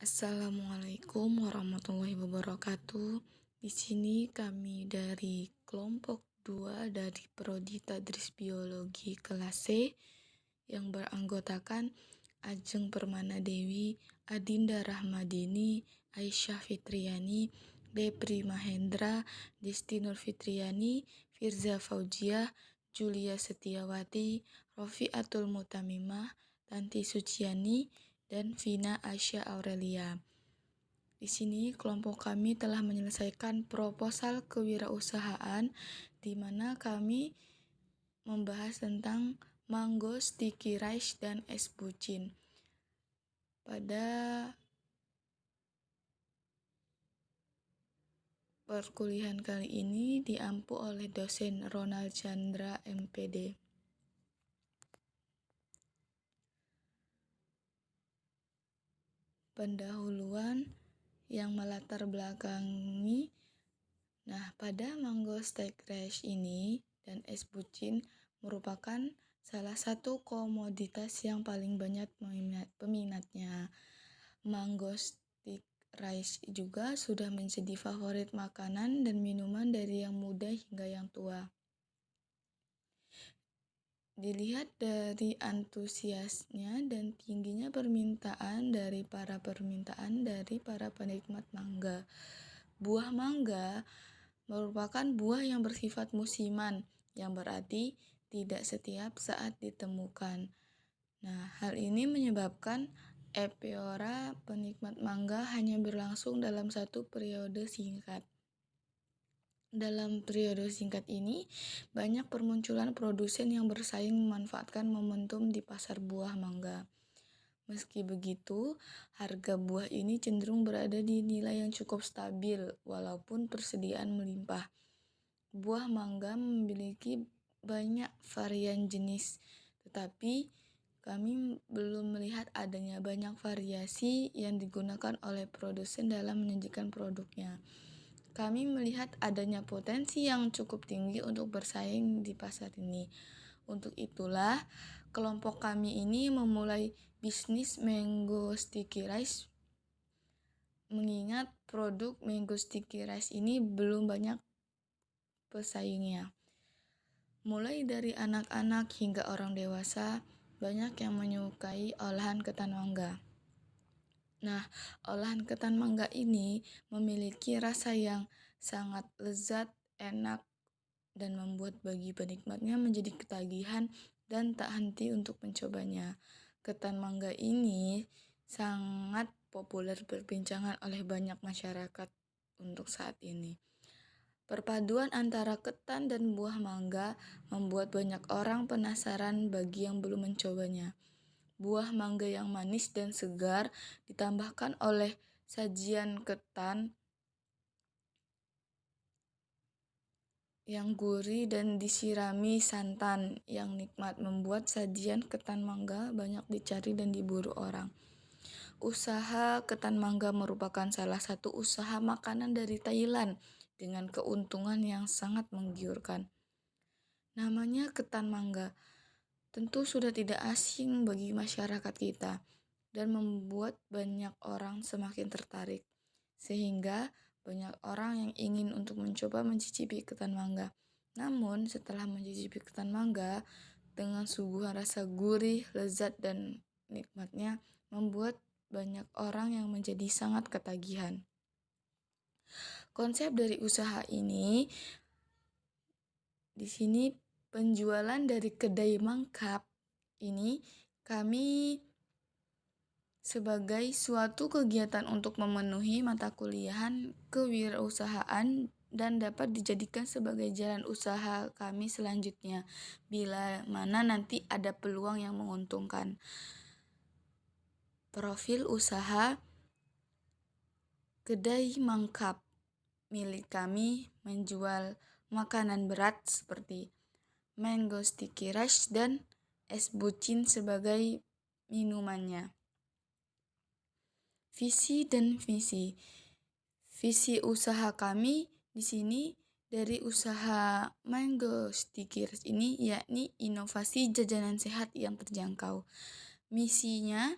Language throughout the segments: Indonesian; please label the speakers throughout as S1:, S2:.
S1: Assalamualaikum warahmatullahi wabarakatuh. Di sini kami dari kelompok 2 dari Prodi Tadris Biologi kelas C yang beranggotakan Ajeng Permana Dewi, Adinda Rahmadini, Aisyah Fitriani, Depri Mahendra, Desti Nur Fitriani, Firza Faujiah, Julia Setiawati, Rofiatul Mutamimah, Tanti Suciani, dan Vina Asya Aurelia. Di sini kelompok kami telah menyelesaikan proposal kewirausahaan di mana kami membahas tentang mango sticky rice dan es bucin. Pada perkuliahan kali ini diampu oleh dosen Ronald Chandra MPD. Pendahuluan yang melatar belakangi. Pada mango sticky rice ini dan es bucin merupakan salah satu komoditas yang paling banyak peminatnya. Mango sticky rice juga sudah menjadi favorit makanan dan minuman dari yang muda hingga yang tua. Dilihat dari antusiasnya dan tingginya permintaan dari para penikmat mangga. Buah mangga merupakan buah yang bersifat musiman, yang berarti tidak setiap saat ditemukan. Hal ini menyebabkan euphoria penikmat mangga hanya berlangsung dalam satu periode singkat. Dalam periode singkat ini, banyak permunculan produsen yang bersaing memanfaatkan momentum di pasar buah mangga. Meski begitu, harga buah ini cenderung berada di nilai yang cukup stabil, walaupun persediaan melimpah. Buah mangga memiliki banyak varian jenis, tetapi kami belum melihat adanya banyak variasi yang digunakan oleh produsen dalam menyajikan produknya. Kami melihat adanya potensi yang cukup tinggi untuk bersaing di pasar ini. Untuk itulah, kelompok kami ini memulai bisnis mango sticky rice, mengingat produk mango sticky rice ini belum banyak pesaingnya. Mulai dari anak-anak hingga orang dewasa, banyak yang menyukai olahan ketan mangga. Olahan ketan mangga ini memiliki rasa yang sangat lezat, enak, dan membuat bagi penikmatnya menjadi ketagihan dan tak henti untuk mencobanya. Ketan mangga ini sangat populer perbincangan oleh banyak masyarakat untuk saat ini. Perpaduan antara ketan dan buah mangga membuat banyak orang penasaran bagi yang belum mencobanya. Buah mangga yang manis dan segar ditambahkan oleh sajian ketan yang gurih dan disirami santan yang nikmat membuat sajian ketan mangga banyak dicari dan diburu orang. Usaha ketan mangga merupakan salah satu usaha makanan dari Thailand dengan keuntungan yang sangat menggiurkan. Namanya ketan mangga tentu sudah tidak asing bagi masyarakat kita dan membuat banyak orang semakin tertarik, sehingga banyak orang yang ingin untuk mencoba mencicipi ketan mangga. Namun setelah mencicipi ketan mangga dengan suguhan rasa gurih, lezat, dan nikmatnya membuat banyak orang yang menjadi sangat ketagihan. Konsep dari usaha ini di sini penjualan dari kedai mangkap ini kami sebagai suatu kegiatan untuk memenuhi mata kuliahan kewirausahaan dan dapat dijadikan sebagai jalan usaha kami selanjutnya bila mana nanti ada peluang yang menguntungkan. Profil usaha kedai mangkap milik kami menjual makanan berat seperti mango sticky rice dan es bucin sebagai minumannya. Visi dan misi. Visi usaha kami di sini dari usaha mango sticky rice ini yakni inovasi jajanan sehat yang terjangkau. Misinya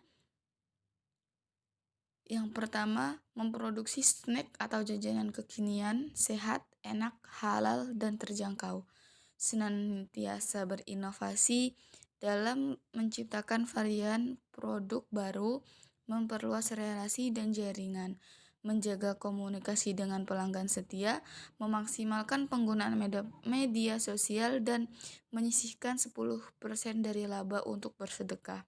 S1: Yang pertama, memproduksi snack atau jajanan kekinian, sehat, enak, halal, dan terjangkau. Senantiasa berinovasi dalam menciptakan varian produk baru, memperluas relasi dan jaringan, menjaga komunikasi dengan pelanggan setia, memaksimalkan penggunaan media sosial, dan menyisihkan 10% dari laba untuk bersedekah.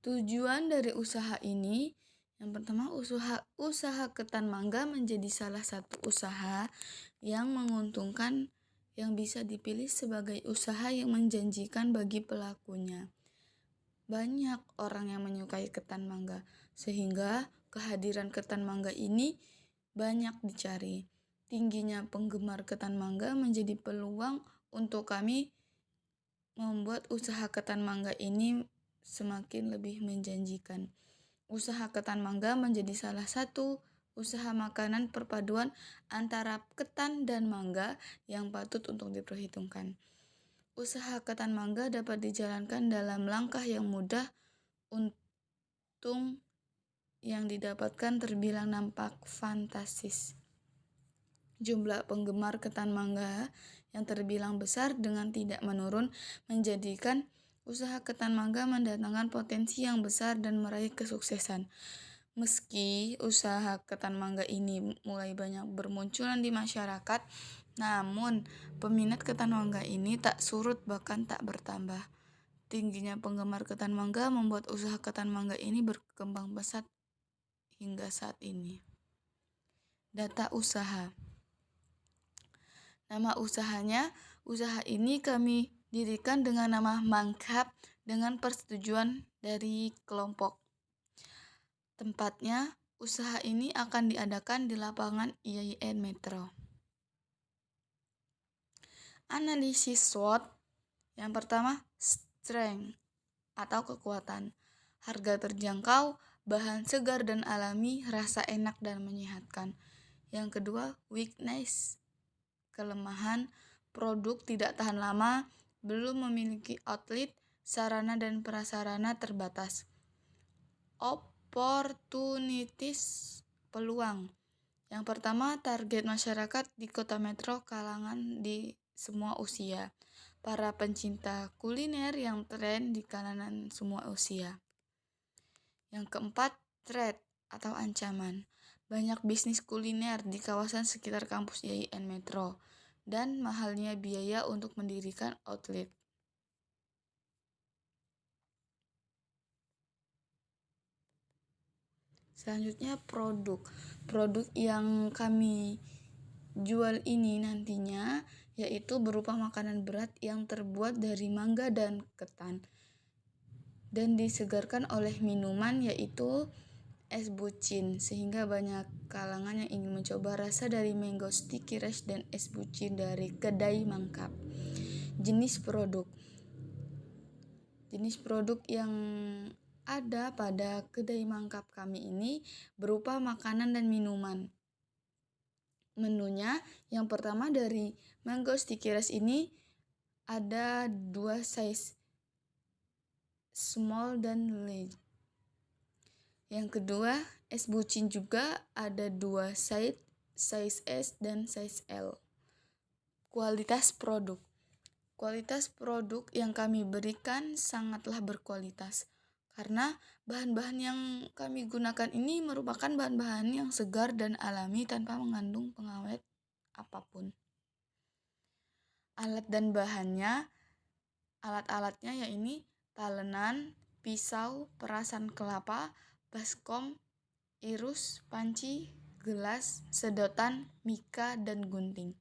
S1: Tujuan dari usaha ini, yang pertama, usaha ketan mangga menjadi salah satu usaha yang menguntungkan yang bisa dipilih sebagai usaha yang menjanjikan bagi pelakunya. Banyak orang yang menyukai ketan mangga, sehingga kehadiran ketan mangga ini banyak dicari. Tingginya penggemar ketan mangga menjadi peluang untuk kami membuat usaha ketan mangga ini semakin lebih menjanjikan. Usaha ketan mangga menjadi salah satu usaha makanan perpaduan antara ketan dan mangga yang patut untuk diperhitungkan. Usaha ketan mangga dapat dijalankan dalam langkah yang mudah. Untung yang didapatkan terbilang nampak fantastis. Jumlah penggemar ketan mangga yang terbilang besar dengan tidak menurun menjadikan usaha ketan mangga mendatangkan potensi yang besar dan meraih kesuksesan. Meski usaha ketan mangga ini mulai banyak bermunculan di masyarakat, namun peminat ketan mangga ini tak surut bahkan tak bertambah. Tingginya penggemar ketan mangga membuat usaha ketan mangga ini berkembang pesat hingga saat ini. Data usaha. Nama usahanya, usaha ini kami dirikan dengan nama Mangkap dengan persetujuan dari kelompok. Tempatnya, usaha ini akan diadakan di lapangan IAIN Metro. Analisis SWOT. Yang pertama, strength atau kekuatan. Harga terjangkau, bahan segar dan alami, rasa enak dan menyehatkan. Yang kedua, weakness. Kelemahan, produk tidak tahan lama, belum memiliki outlet, sarana dan prasarana terbatas. Opportunities, peluang. Yang pertama, target masyarakat di kota metro kalangan di semua usia. Para pencinta kuliner yang tren di kalangan semua usia. Yang keempat, threat atau ancaman. Banyak bisnis kuliner di kawasan sekitar kampus IAIN Metro dan mahalnya biaya untuk mendirikan outlet. Selanjutnya produk. Produk yang kami jual ini nantinya yaitu berupa makanan berat yang terbuat dari mangga dan ketan dan disegarkan oleh minuman yaitu es bucin, sehingga banyak kalangan yang ingin mencoba rasa dari mango sticky rice dan es bucin dari kedai Mangkap. Jenis produk yang ada pada kedai Mangkap kami ini berupa makanan dan minuman. Menunya yang pertama dari mango sticky rice ini ada 2 size, small dan large. Yang kedua, es bucin juga ada 2 size S dan size L. Kualitas produk yang kami berikan sangatlah berkualitas karena bahan-bahan yang kami gunakan ini merupakan bahan-bahan yang segar dan alami tanpa mengandung pengawet apapun. Alat-alatnya yaitu talenan, pisau, perasan kelapa, baskom, irus, panci, gelas, sedotan, mika, dan gunting.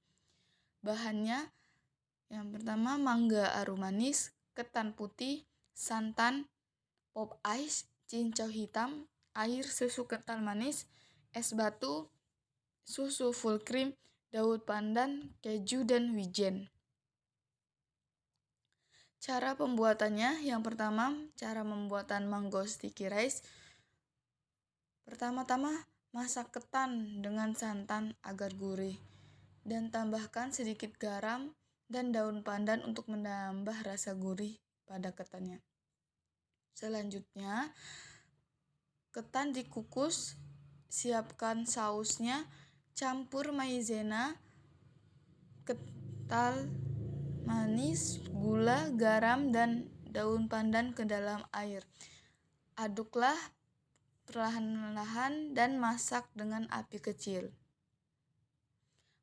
S1: Bahannya yang pertama mangga arum manis, ketan putih, santan, pop ice, cincau hitam, air, susu kental manis, es batu, susu full cream, daun pandan, keju, dan wijen. Cara pembuatannya, yang pertama, cara pembuatan mango sticky rice. Pertama-tama, masak ketan dengan santan agar gurih dan tambahkan sedikit garam dan daun pandan untuk menambah rasa gurih pada ketannya. Selanjutnya, ketan dikukus, siapkan sausnya, campur maizena, kental manis, gula, garam, dan daun pandan ke dalam air. Aduklah perlahan-lahan dan masak dengan api kecil.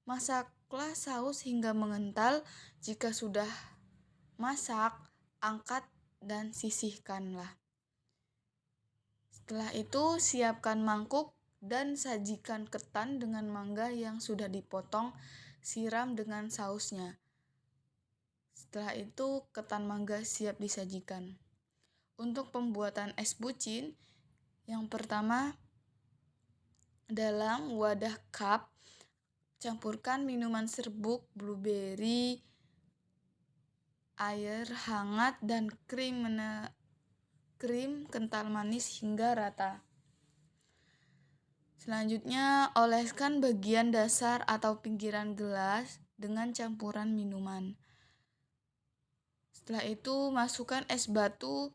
S1: Masaklah saus hingga mengental. Jika sudah masak, angkat dan sisihkanlah. Setelah itu, siapkan mangkuk dan sajikan ketan dengan mangga yang sudah dipotong, siram dengan sausnya. Setelah itu, ketan mangga siap disajikan. Untuk pembuatan es bucin, yang pertama, dalam wadah cup, campurkan minuman serbuk, blueberry, air hangat, dan krim kental manis hingga rata. Selanjutnya, oleskan bagian dasar atau pinggiran gelas dengan campuran minuman. Setelah itu, masukkan es batu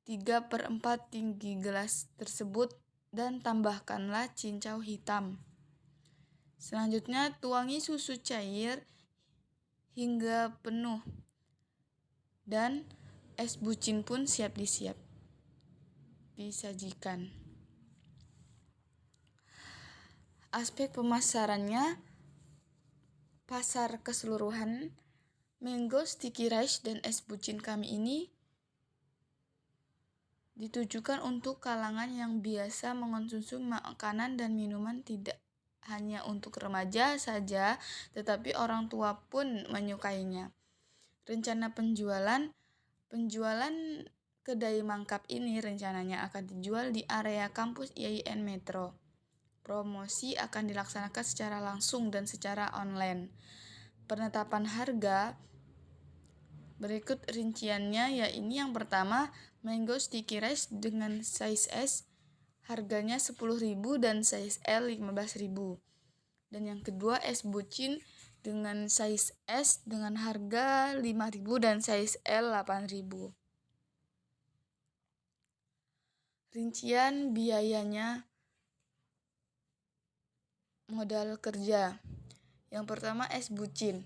S1: 3/4 tinggi gelas tersebut dan tambahkanlah cincau hitam. Selanjutnya, tuangi susu cair hingga penuh dan es bucin pun siap disajikan. Aspek pemasarannya, pasar keseluruhan, mango sticky rice dan es bucin kami ini ditujukan untuk kalangan yang biasa mengonsumsi makanan dan minuman, tidak hanya untuk remaja saja, tetapi orang tua pun menyukainya. Rencana penjualan kedai mangkap ini rencananya akan dijual di area kampus IAIN Metro. Promosi akan dilaksanakan secara langsung dan secara online. Penetapan harga berikut rinciannya, yaitu yang pertama, mango sticky rice dengan size S harganya 10.000 dan size L 15.000. Dan yang kedua, es bucin dengan size S dengan harga 5.000 dan size L 8.000. Rincian biayanya, modal kerja. Yang pertama, es bucin.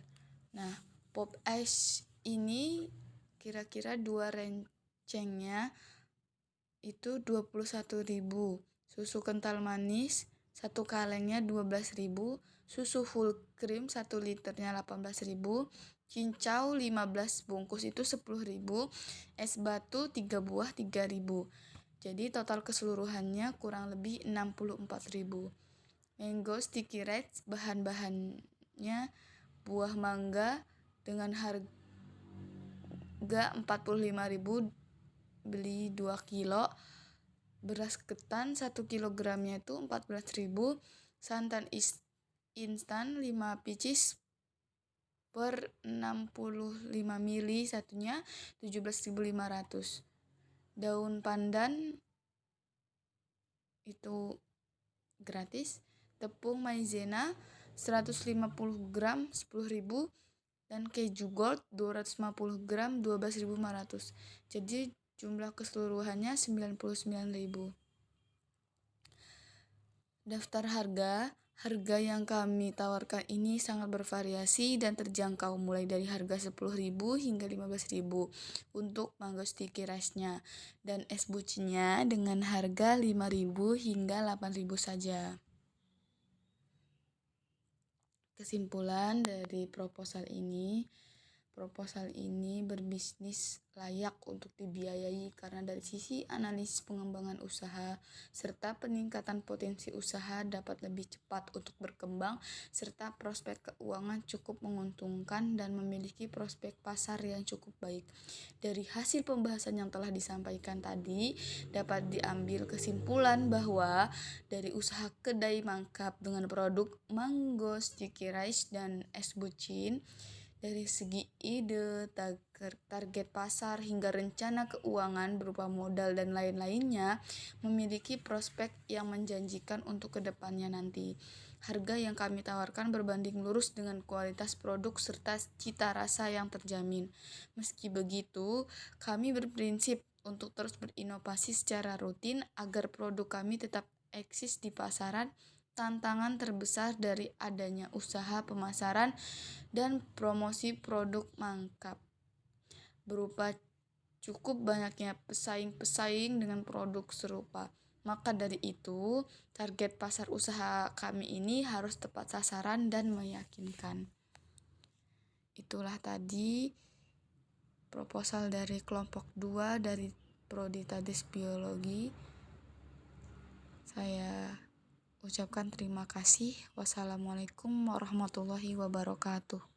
S1: Nah, pop ice ini kira-kira 2 rencengnya itu 21.000. Susu kental manis 1 kalengnya 12.000. Susu full cream 1 liternya 18.000. Cincau 15 bungkus itu 10.000. Es batu 3 buah 3.000. Jadi total keseluruhannya kurang lebih 64.000. Mango sticky rice, bahan-bahannya buah mangga dengan harga 45.000, beli 2 kilo. Beras ketan 1 kilogramnya itu 14.000. Santan instan 5 pieces per 65 mili satunya 17.500. Daun pandan itu gratis. Tepung maizena 150 gram 10.000 dan keju gold 250 gram 12.500. Jadi jumlah keseluruhannya 99.000. Daftar harga yang kami tawarkan ini sangat bervariasi dan terjangkau, mulai dari harga 10.000 hingga 15.000 untuk mango sticky rice-nya, dan es bucinnya dengan harga 5.000 hingga 8.000 saja. Kesimpulan dari proposal ini berbisnis layak untuk dibiayai karena dari sisi analisis pengembangan usaha serta peningkatan potensi usaha dapat lebih cepat untuk berkembang, serta prospek keuangan cukup menguntungkan dan memiliki prospek pasar yang cukup baik. Dari hasil pembahasan yang telah disampaikan tadi, dapat diambil kesimpulan bahwa dari usaha kedai mangkap dengan produk mango sticky rice dan es bucin, dari segi ide, target pasar, hingga rencana keuangan berupa modal dan lain-lainnya, memiliki prospek yang menjanjikan untuk kedepannya nanti. Harga yang kami tawarkan berbanding lurus dengan kualitas produk serta cita rasa yang terjamin. Meski begitu, kami berprinsip untuk terus berinovasi secara rutin agar produk kami tetap eksis di pasaran. Tantangan terbesar dari adanya usaha pemasaran dan promosi produk mangkap berupa cukup banyaknya pesaing-pesaing dengan produk serupa. Maka dari itu, target pasar usaha kami ini harus tepat sasaran dan meyakinkan. Itulah tadi proposal dari kelompok 2 dari Prodi Tadis Biologi. Saya ucapkan terima kasih. Wassalamualaikum warahmatullahi wabarakatuh.